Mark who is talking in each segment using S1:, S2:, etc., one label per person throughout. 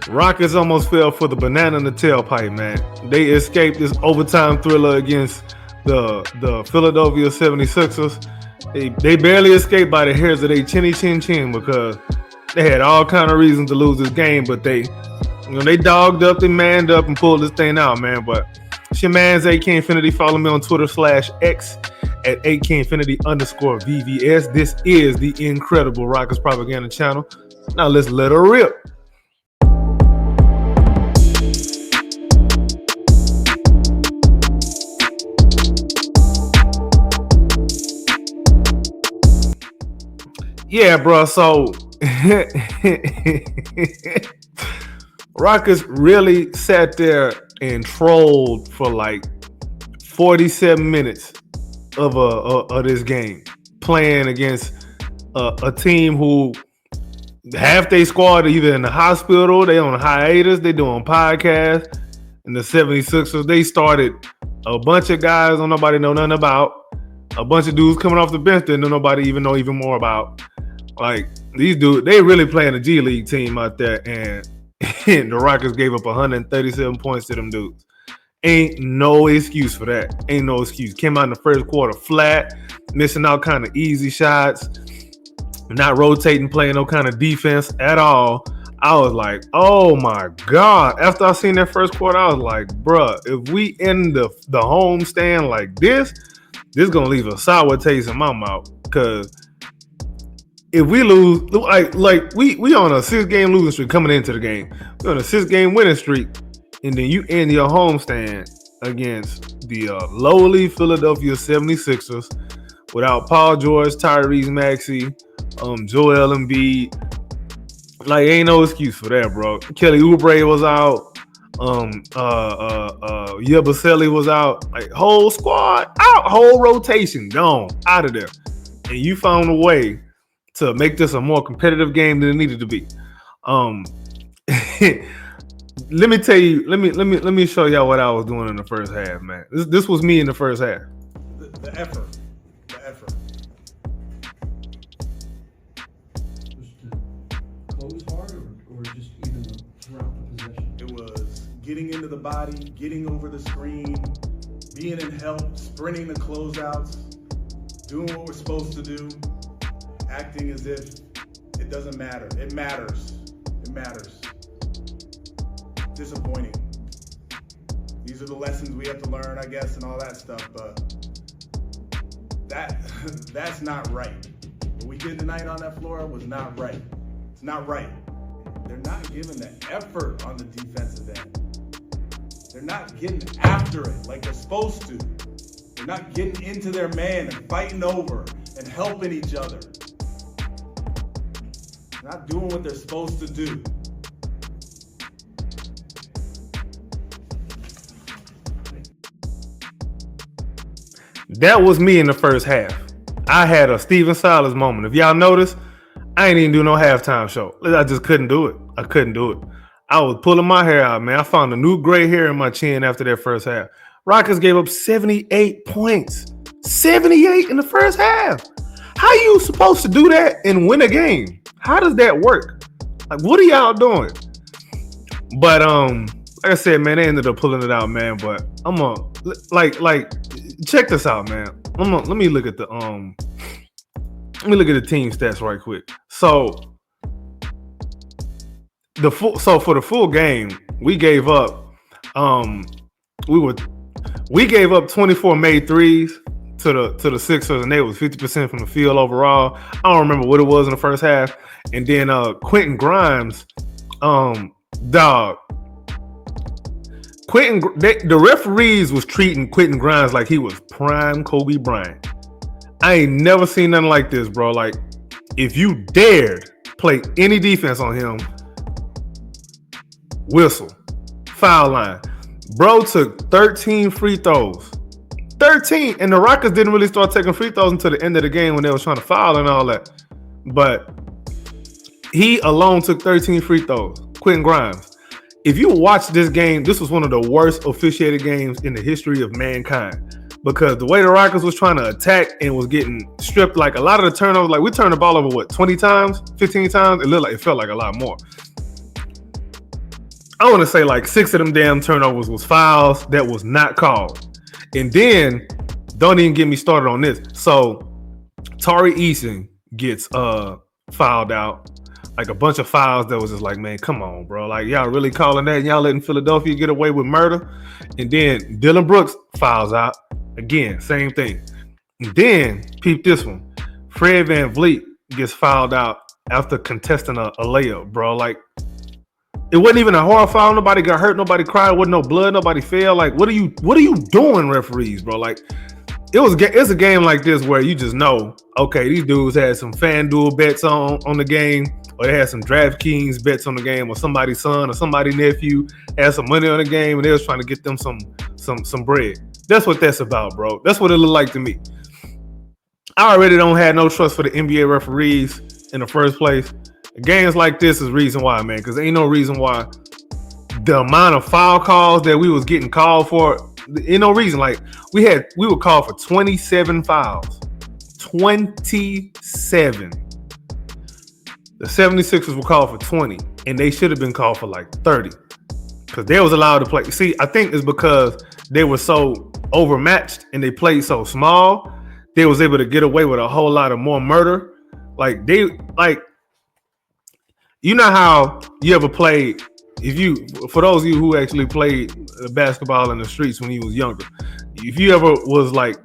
S1: Rockets almost fell for the banana in the tailpipe, man. They escaped this overtime thriller against the Philadelphia 76ers. They barely escaped by the hairs of their chinny chin chin because they had all kind of reasons to lose this game, but they dogged up, they manned up and pulled this thing out, man. But it's your man's AK Infinity. Follow me on Twitter /X at AKInfinity_VVS. This is the Incredible Rockets Propaganda Channel. Now let's let her rip. Yeah, bro. So Rockets really sat there and trolled for like 47 minutes of this game, playing against a team who half their squad are either in the hospital, they on hiatus, they doing podcasts. And the 76ers, they started a bunch of guys don't nobody know nothing about, a bunch of dudes coming off the bench that nobody even know even more about. Like, these dudes, they really playing a G League team out there, and the Rockets gave up 137 points to them dudes. Ain't no excuse for that. Ain't no excuse. Came out in the first quarter flat, missing out kind of easy shots, not rotating, playing no kind of defense at all. I was like, oh my God. After I seen that first quarter, I was like, bruh, if we end the home stand like this is going to leave a sour taste in my mouth. Because if we lose, like we on a 6-game losing streak coming into the game. We're on a 6-game winning streak, and then you end your homestand against the lowly Philadelphia 76ers without Paul George, Tyrese Maxey, Joel Embiid. Like, ain't no excuse for that, bro. Kelly Oubre was out. Yabusele was out. Like, whole squad out, whole rotation gone, out of there. And you found a way to make this a more competitive game than it needed to be. Let me tell you. Let me show y'all what I was doing in the first half, man. This was me in the first half.
S2: The effort.
S3: Was to close hard or just even throughout the possession?
S2: It was getting into the body, getting over the screen, being in help, sprinting the closeouts, doing what we're supposed to do, acting as if it doesn't matter. It matters. Disappointing. These are the lessons we have to learn, I guess, and all that stuff, but that's not right. What we did tonight on that floor was not right. It's not right. They're not giving the effort on the defensive end. They're not getting after it like they're supposed to. They're not getting into their man and fighting over and helping each other. They're not doing what they're supposed to do.
S1: That was me in the first half. I had a Steven Silas moment. If y'all notice, I ain't even do no halftime show. I just couldn't do it. I was pulling my hair out, man. I found a new gray hair in my chin after that first half. Rockets gave up 78 points. 78 in the first half. How you supposed to do that and win a game? How does that work? Like, what are y'all doing? But like I said, man, they ended up pulling it out, man. But I'm gonna check this out, man. Let me look at the team stats right quick. So for the full game, we gave up we gave up 24 made threes to the Sixers, and they was 50% from the field overall. I don't remember what it was in the first half. And then Quentin Grimes, the referees was treating Quentin Grimes like he was prime Kobe Bryant. I ain't never seen nothing like this, bro. Like, if you dared play any defense on him, whistle, foul line. Bro took 13 free throws. 13, and the Rockets didn't really start taking free throws until the end of the game when they was trying to foul and all that. But he alone took 13 free throws. Quentin Grimes. If you watch this game, this was one of the worst officiated games in the history of mankind, because the way the Rockets was trying to attack and was getting stripped, like a lot of the turnovers, like we turned the ball over, 20 times, 15 times? It felt like a lot more. I want to say like 6 of them damn turnovers was fouls that was not called. And then, don't even get me started on this. So, Tari Eason gets fouled out. Like a bunch of fouls that was just like, man, come on, bro. Like, y'all really calling that? Y'all letting Philadelphia get away with murder? And then Dylan Brooks fouls out. Again, same thing. And then, peep this one. Fred VanVleet gets fouled out after contesting a layup, bro. Like, it wasn't even a hard foul. Nobody got hurt. Nobody cried. Wasn't no blood. Nobody fell. Like, what are you doing, referees, bro? Like, it's a game like this where you just know, okay, these dudes had some FanDuel bets on the game, or they had some DraftKings bets on the game, or somebody's son or somebody's nephew had some money on the game, and they was trying to get them some bread. That's what that's about, bro. That's what it looked like to me. I already don't have no trust for the NBA referees in the first place. Games like this is reason why, man, because ain't no reason why the amount of foul calls that we was getting called for, ain't no reason. Like, we were called for 27 fouls. 27. The 76ers were called for 20, and they should have been called for like 30. Because they was allowed to play. See, I think it's because they were so overmatched and they played so small, they was able to get away with a whole lot of more murder. You know how you ever played, for those of you who actually played basketball in the streets when you was younger, if you ever was like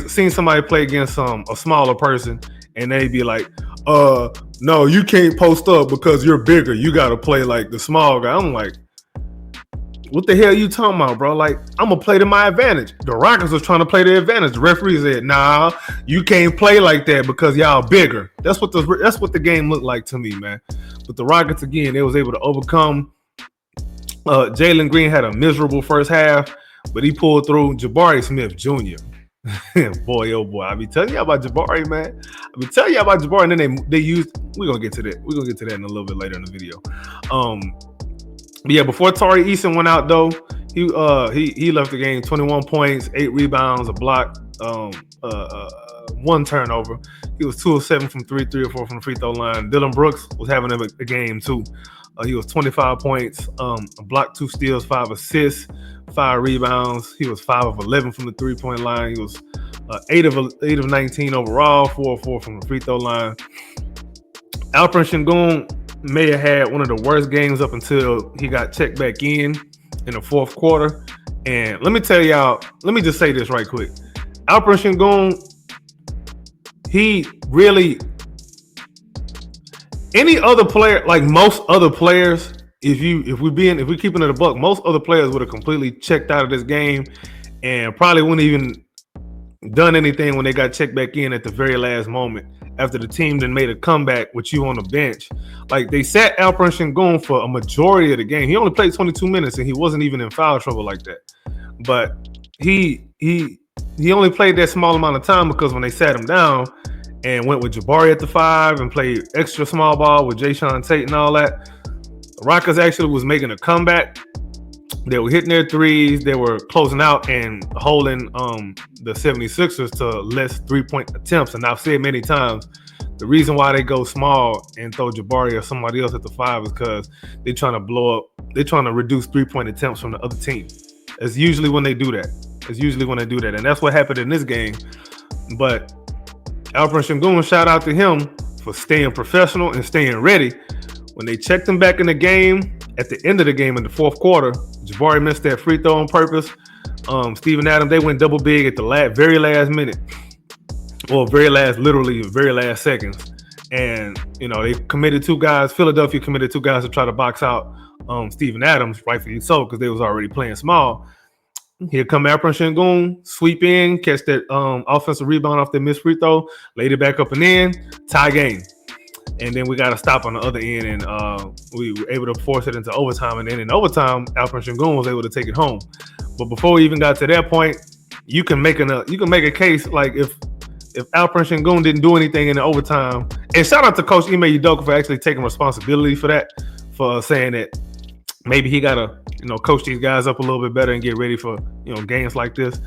S1: seeing somebody play against a smaller person, and they'd be like, no, you can't post up because you're bigger. You got to play like the small guy. I'm like, what the hell are you talking about, bro? Like, I'm going to play to my advantage. The Rockets was trying to play their advantage. The referee said, nah, you can't play like that because y'all bigger. That's what the game looked like to me, man. But the Rockets, again, they was able to overcome. Jalen Green had a miserable first half, but he pulled through. Jabari Smith Jr. Boy, oh boy. I be telling you about Jabari, man. I be telling you about Jabari, and then they used, we're going to get to that. We're going to get to that in a little bit later in the video. Yeah, before Tari Eason went out, though, he left the game 21 points, 8 rebounds, a block, 1 turnover. He was 2 of 7 from 3 or 4 from the free throw line. Dylan Brooks was having a game, too. He was 25 points, a block, 2 steals, 5 assists, 5 rebounds. He was 5 of 11 from the three-point line. He was 8 of 19 overall, 4 of 4 from the free throw line. Alperen Sengun may have had one of the worst games up until he got checked back in the fourth quarter. And let me tell y'all, let me just say this right quick. Alperen Sengun, he really, any other player, like most other players, if we keeping it a buck, most other players would have completely checked out of this game and probably wouldn't even done anything when they got checked back in at the very last moment after the team then made a comeback with you on the bench. Like, they sat Alperen Sengun for a majority of the game. He only played 22 minutes and he wasn't even in foul trouble like that. But he only played that small amount of time because when they sat him down and went with Jabari at the 5 and played extra small ball with Jayshawn Tate and all that, the Rockets actually was making a comeback. They were hitting their threes. They were closing out and holding the 76ers to less 3-point attempts. And I've said many times, the reason why they go small and throw Jabari or somebody else at the 5 is because they're trying to blow up. They're trying to reduce 3-point attempts from the other team. It's usually when they do that. And that's what happened in this game. But Alperen Sengun, shout out to him for staying professional and staying ready. When they checked him back in the game, at the end of the game in the fourth quarter, Jabari missed that free throw on purpose. Steven Adams, they went double big at the very last minute. Well, very last seconds. And, they committed 2 guys. Philadelphia committed 2 guys to try to box out Steven Adams, rightfully so, because they was already playing small. Here come Alperen Sengun, sweep in, catch that offensive rebound off the missed free throw, laid it back up and in, tie game. And then we got to stop on the other end, and we were able to force it into overtime. And then in overtime, Alperen Sengun was able to take it home. But before we even got to that point, you can make a case like if Alperen Sengun didn't do anything in the overtime. And shout out to Coach Ime Udoka for actually taking responsibility for that, for saying that maybe he got to coach these guys up a little bit better and get ready for games like this.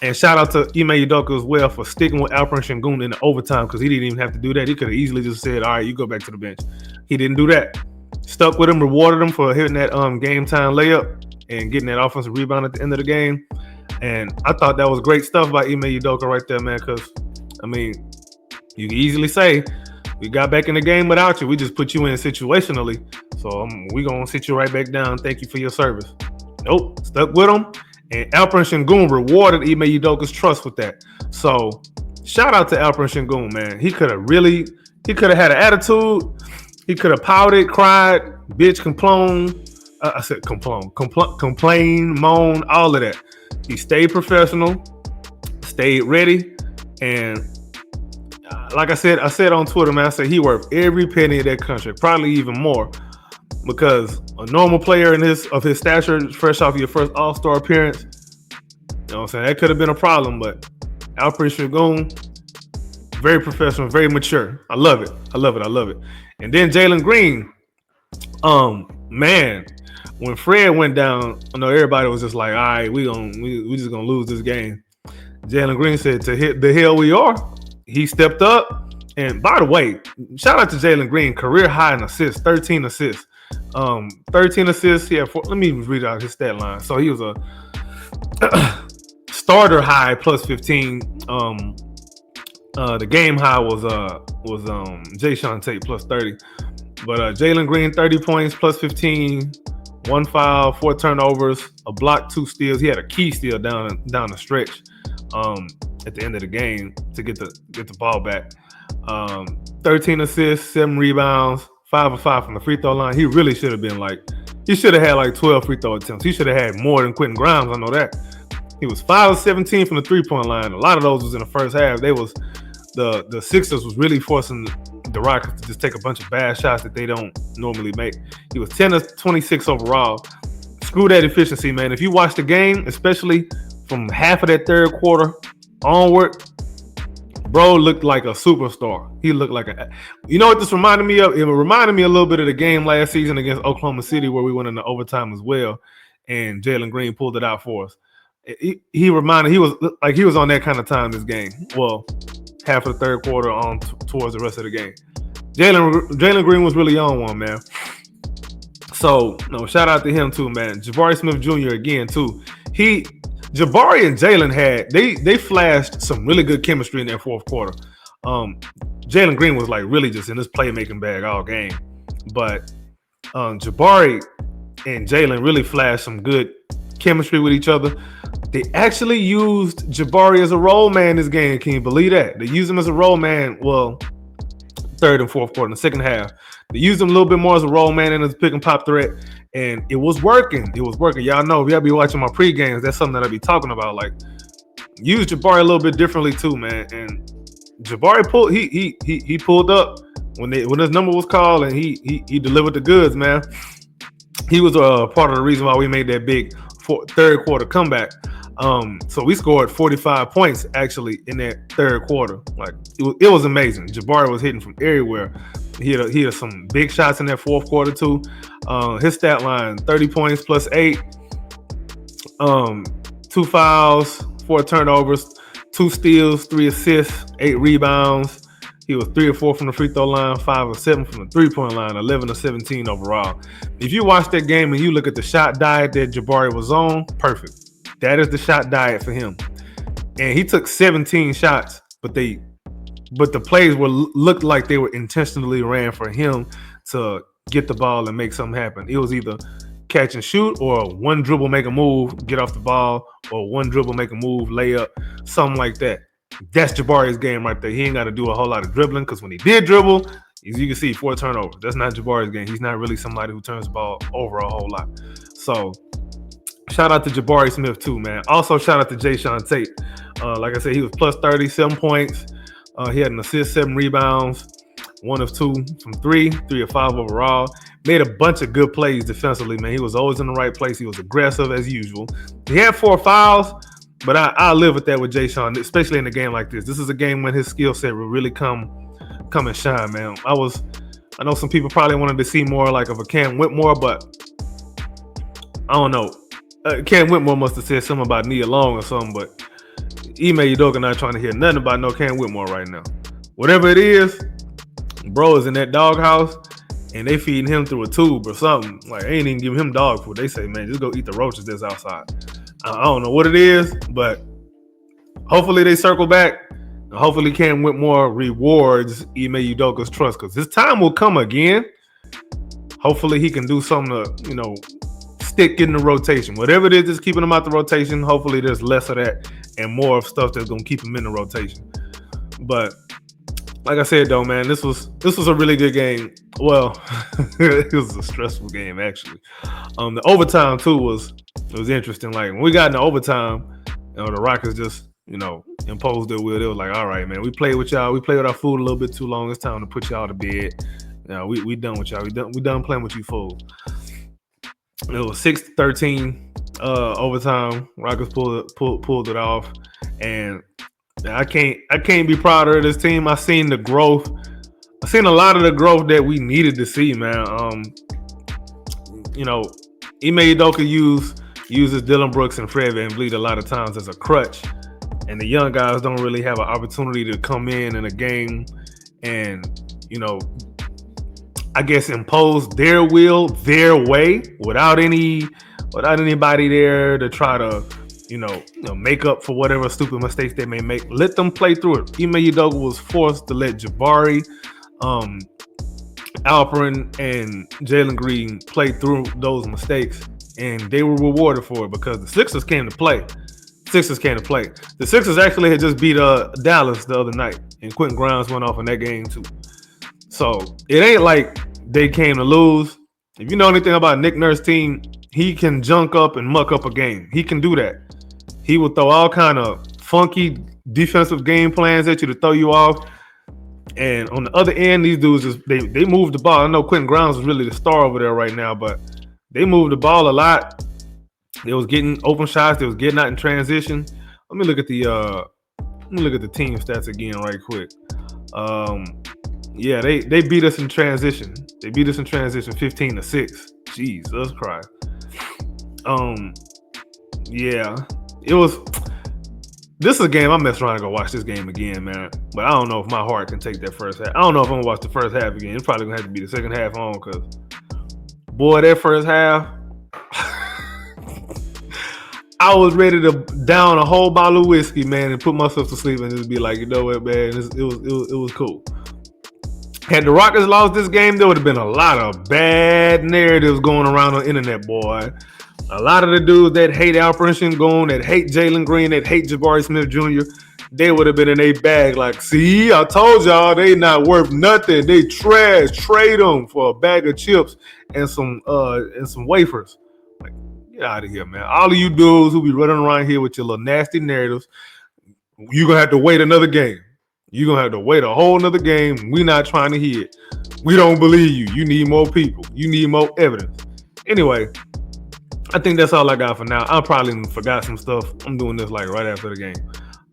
S1: And shout out to Ime Udoka as well for sticking with Alperen Sengun in the overtime, because he didn't even have to do that. He could have easily just said, all right, you go back to the bench. He didn't do that. stuck with him, rewarded him for hitting that game time layup and getting that offensive rebound at the end of the game. And I thought that was great stuff by Ime Udoka right there, man. Because I mean, you can easily say we got back in the game without you. We just put you in situationally. So we gonna sit you right back down. Thank you for your service. Nope, stuck with him. And Alperen Sengun rewarded Ime Udoka's trust with that. So shout out to Alperen Sengun, man. He could have had an attitude. He could have pouted, cried, bitch, complain, moan, all of that. He stayed professional, stayed ready, and like I said on Twitter, man, I said he worth every penny of that contract, probably even more, because a normal player of his stature, fresh off your first All-Star appearance, you know what I'm saying, that could have been a problem, but Alperen Sengun, very professional, very mature. I love it. And then Jalen Green, man, when Fred went down, I know everybody was just like, all right, we just gonna lose this game. Jalen Green said, to hit the hell we are. He stepped up. And by the way, shout out to Jalen Green, career high in assists, 13 assists. 13 assists. He had let me read out his stat line. So he was a starter high plus 15. The game high was Jayshawn Tate plus 30. But Jalen Green, 30 points plus 15. 1 foul, 4 turnovers, a block, 2 steals. He had a key steal down the stretch at the end of the game to get the ball back. 13 assists, 7 rebounds, 5 of 5 from the free throw line. He really should have been he should have had 12 free throw attempts. He should have had more than Quentin Grimes. I know that. He was 5 of 17 from the 3-point line. A lot of those was in the first half. The Sixers was really forcing the Rockets to just take a bunch of bad shots that they don't normally make. He was 10 of 26 overall. Screw that efficiency, man. If you watch the game, especially from half of that third quarter onward, bro looked like a superstar. He looked like you know what this reminded me of? It reminded me a little bit of the game last season against Oklahoma City where we went into overtime as well, and Jalen Green pulled it out for us. He was on that kind of time this game. Well, half of the third quarter on towards the rest of the game. Jalen Green was really on one, man. So, no, shout out to him too, man. Jabari Smith Jr. again too. Jabari and Jalen they flashed some really good chemistry in their fourth quarter. Jalen Green was really just in this playmaking bag all game, but Jabari and Jalen really flashed some good chemistry with each other. They actually used Jabari as a role man this game. Can you believe that? They used him as a role man. Well, third and fourth quarter, in the second half, they used him a little bit more as a role man and as a pick and pop threat, and it was working. Y'all know, if y'all be watching my pre-games, that's something that I be talking about. Use Jabari a little bit differently too, man. And Jabari he pulled up when his number was called, and he delivered the goods, man. He was part of the reason why we made that big third quarter comeback. So we scored 45 points actually in that third quarter. It was amazing. Jabari was hitting from everywhere. He had some big shots in that fourth quarter too. His stat line: 30 points plus 8, 2 fouls, 4 turnovers, 2 steals, 3 assists, 8 rebounds. He was 3 of 4 from the free throw line, 5 of 7 from the 3-point line, 11 of 17 overall. If you watch that game and you look at the shot diet that Jabari was on, perfect. That is the shot diet for him. And he took 17 shots, but the plays looked like they were intentionally ran for him to get the ball and make something happen. It was either catch and shoot, or one dribble, make a move, get off the ball, or one dribble, make a move, layup, something like that. That's Jabari's game right there. He ain't got to do a whole lot of dribbling, because when he did dribble, as you can see, 4 turnovers. That's not Jabari's game. He's not really somebody who turns the ball over a whole lot. So shout out to Jabari Smith too, man. Also shout out to Jayshawn Tate. Like I said, he was plus 30, 7 points. He had an assist, 7 rebounds, 1 of 2 from 3 of 5 overall. Made a bunch of good plays defensively, man. He was always in the right place. He was aggressive as usual. He had 4 fouls, but I live with that with Jayshawn, especially in a game like this. This is a game when his skill set will really come and shine, man. I know some people probably wanted to see more of a Cam Whitmore, but I don't know. Cam Whitmore must have said something about Nia Long or something, but Ime Udoka not trying to hear nothing about no Cam Whitmore right now. Whatever it is, bro is in that doghouse, and they feeding him through a tube or something. Like, they ain't even giving him dog food. They say, man, just go eat the roaches that's outside. I don't know what it is, but hopefully they circle back. And hopefully Cam Whitmore rewards Ime Udoka's trust, because his time will come again. Hopefully he can do something to, stick in the rotation. Whatever it is that's keeping him out the rotation, hopefully there's less of that and more of stuff that's going to keep him in the rotation. But like I said, though, man, this was a really good game. Well, it was a stressful game, actually. The overtime, too, was interesting. Like, when we got into overtime, the Rockets just, imposed their will. They were like, all right, man, we played with y'all. We played with our food a little bit too long. It's time to put y'all to bed. We done with y'all. We done playing with you fools. It was 6-13 overtime. Rockets pulled it off, and I can't be prouder of this team. I seen the growth. I seen a lot of the growth that we needed to see, man. Ime Udoka uses Dylan Brooks and Fred VanVleet a lot of times as a crutch, and the young guys don't really have an opportunity to come in a game and I guess impose their will, their way, without anybody there to try to, make up for whatever stupid mistakes they may make. Let them play through it. Ime Udoka was forced to let Jabari, Alperen, and Jalen Green play through those mistakes, and they were rewarded for it because the Sixers came to play. The Sixers actually had just beat Dallas the other night, and Quentin Grimes went off in that game too. So it ain't like they came to lose. If you know anything about Nick Nurse's team, he can junk up and muck up a game. He can do that. He will throw all kind of funky defensive game plans at you to throw you off. And on the other end, these dudes they move the ball. I know Quentin Grimes is really the star over there right now, but they moved the ball a lot. They was getting open shots. They was getting out in transition. Let me look at the team stats again right quick. Yeah, they beat us in transition. They beat us in transition 15-6. Jesus Christ. Yeah, it was. This is a game I'm messing around to go watch this game again, man. But I don't know if my heart can take that first half. I don't know if I'm gonna watch the first half again. It's probably gonna have to be the second half on, because boy, that first half, I was ready to down a whole bottle of whiskey, man, and put myself to sleep and just be like, you know what, man, it was cool. Had the Rockets lost this game, there would have been a lot of bad narratives going around on the internet, boy. A lot of the dudes that hate Alperen Sengun, that hate Jalen Green, that hate Jabari Smith Jr., they would have been in a bag like, see, I told y'all they not worth nothing. They trash. Trade them for a bag of chips and some wafers. Like, get out of here, man. All of you dudes who be running around here with your little nasty narratives, you're going to have to wait another game. You're going to have to wait a whole nother game. We're not trying to hear it. We don't believe you. You need more people. You need more evidence. Anyway, I think that's all I got for now. I probably forgot some stuff. I'm doing this like right after the game.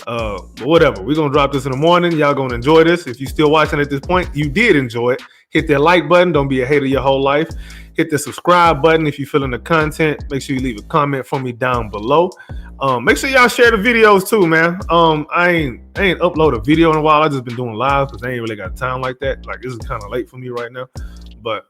S1: But whatever. We're going to drop this in the morning. Y'all going to enjoy this. If you're still watching at this point, you did enjoy it. Hit that like button. Don't be a hater your whole life. Hit the subscribe button if you're feeling the content. Make sure you leave a comment for me down below. Make sure y'all share the videos too, man. I ain't upload a video in a while. I just been doing live because I ain't really got time like that. Like, this is kind of late for me right now. But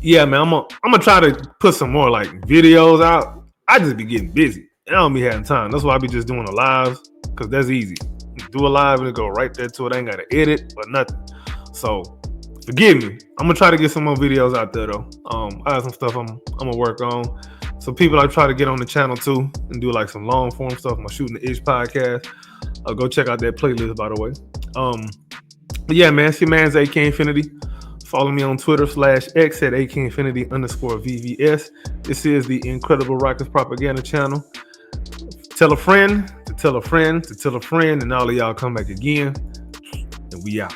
S1: yeah, man, I'm gonna try to put some more like videos out. I just be getting busy. I don't be having time. That's why I be just doing the lives, because that's easy. Do a live and it go right there to it. I ain't gotta edit or nothing. So forgive me. I'm gonna try to get some more videos out there though. I have some stuff I'm gonna work on. Some people I try to get on the channel too and do like some long form stuff. I'm Shooting the Itch podcast. Go check out that playlist, by the way. But yeah, man, it's your man's AK Infinity. Follow me on Twitter /X at AKinfinity_VVS. This is the Incredible Rockets Propaganda Channel. Tell a friend to tell a friend to tell a friend, and all of y'all come back again. And we out.